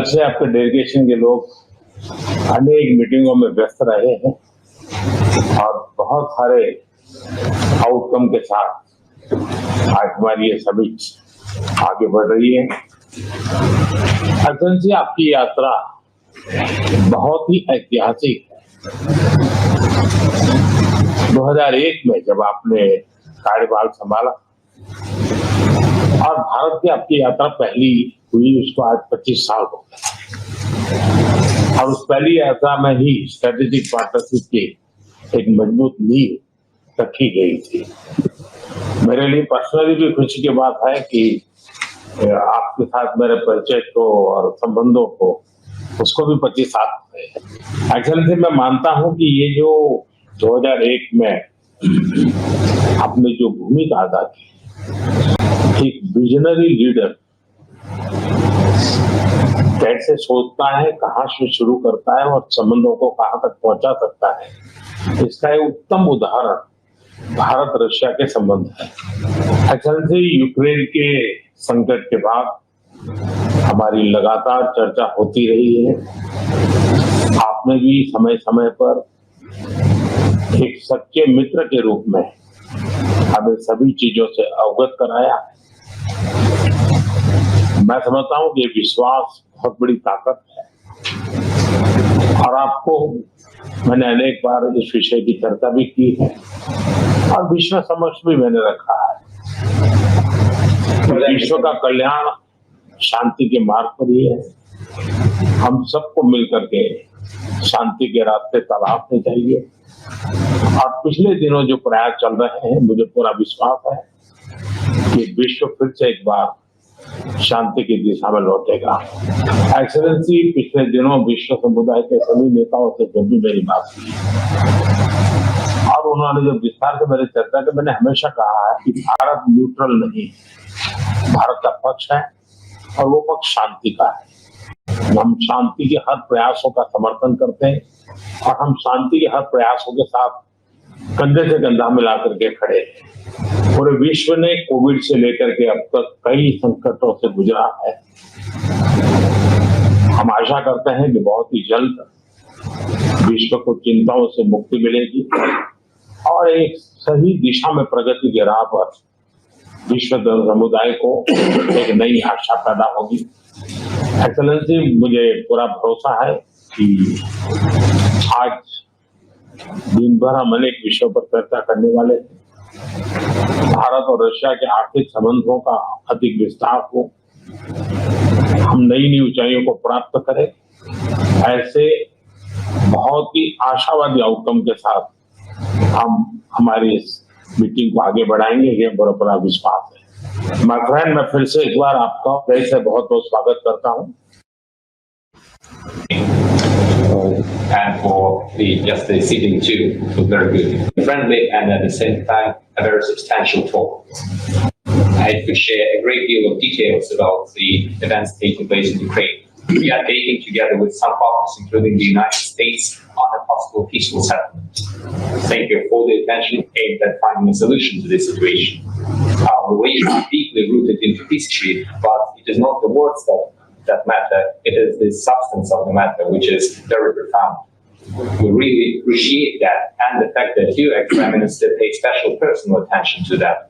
से आपके डेलीगेशन के लोग अनेक मीटिंगों में व्यस्त रहे हैं और बहुत सारे आउटकम के साथ आज हमारी ये समिट आगे बढ़ रही है। एक्सेलेंसी, आपकी यात्रा बहुत ही ऐतिहासिक है। 2001 में जब आपने कार्यभार संभाला और भारत की आपकी यात्रा पहली हुई, उसको आज 25 साल हो गए और उस पहली यात्रा में ही स्ट्रेटेजिक पार्टनरशिप की एक मजबूत नींव रखी गई थी। मेरे लिए पर्सनली भी खुशी की बात है कि आपके साथ मेरे परिचय को और संबंधों को उसको भी 25 साल हो गए। एक्चुअली मैं मानता हूं कि ये जो 2001 में आपने जो भूमिका अदा की, एक विजनरी लीडर कैसे सोचता है, कहां से शुरू करता है और संबंधों को कहां तक पहुंचा सकता है, इसका एक उत्तम उदाहरण भारत रशिया के संबंध है। एक्चुअली यूक्रेन के संकट के बाद हमारी लगातार चर्चा होती रही है। आपने भी समय समय पर एक सच्चे मित्र के रूप में हमें सभी चीजों से अवगत कराया। मैं समझता हूं कि विश्वास बहुत बड़ी ताकत है और आपको मैंने अनेक बार इस विषय की चर्चा भी की है और विश्व समक्ष भी मैंने रखा है। विश्व का कल्याण शांति के मार्ग पर ही है। हम सबको मिलकर के शांति के रास्ते तलाशने चाहिए और पिछले दिनों जो प्रयास चल रहे हैं, मुझे पूरा विश्वास है कि विश्व फिर से एक बार शांति की दिशा में लौटेगा। एक्सेलेंसी, पिछले दिनों विश्व समुदाय के सभी नेताओं से जब भी मेरी बात हुई और उन्होंने जब विस्तार से मेरी चर्चा की, मैंने हमेशा कहा है कि भारत न्यूट्रल नहीं, भारत का पक्ष है और वो पक्ष शांति का है। हम शांति के हर प्रयासों का समर्थन करते हैं और हम शांति के हर प्रयासों के साथ कंधे से कंधा मिला करके खड़े हैं। पूरे विश्व ने कोविड से लेकर के अब तक कई संकटों से गुजरा है। हम आशा करते हैं कि बहुत ही जल्द विश्व को चिंताओं से मुक्ति मिलेगी और एक सही दिशा में प्रगति के राह पर विश्व समुदाय को एक नई आशा पैदा होगी। एक्सेलेंसी, मुझे पूरा भरोसा है कि आज दिन भर हम अनेक विषयों पर चर्चा करने वाले हैं। भारत और रशिया के आर्थिक संबंधों का अधिक विस्तार हो, हम नई ऊंचाइयों को प्राप्त करें, ऐसे बहुत ही आशावादी आउटकम के साथ हम हमारी इस मीटिंग को आगे बढ़ाएंगे, ये बड़ा विश्वास है। माय फ्रेंड, मैं फिर से एक बार आपका फिर से बहुत बहुत स्वागत करता हूँ। And for just the sitting too, was very good, friendly, and at the same time a very substantial talk. I could share a great deal of details about the events taking place in Ukraine. We are taking together with some partners, including the United States, on a possible peaceful settlement. Thank you for the attention aimed at finding a solution to this situation. Our relations are deeply rooted into history, but it is not the words that matter, it is the substance of the matter which is very profound. We really appreciate that and the fact that you, ex-Prime Minister, pay special personal attention to that.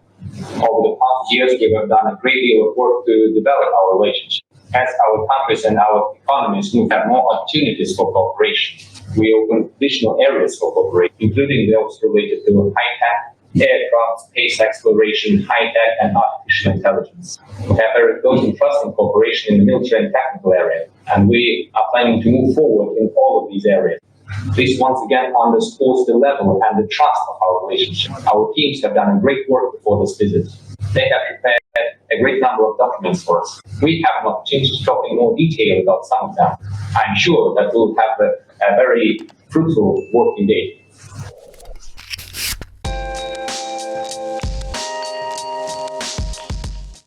Over the past years, we have done a great deal of work to develop our relationship. As our countries and our economies move have more opportunities for cooperation, we open additional areas for cooperation, including those related to high-tech, aircraft, space exploration, high-tech, and artificial intelligence. We have very close and trusting cooperation in the military and technical area, and we are planning to move forward in all of these areas. This once again underscores the level and the trust of our relationship. Our teams have done a great work before this visit. They have prepared a great number of documents for us. We have an opportunity to talk in more detail about some of them. I'm sure that we'll have a very fruitful working day.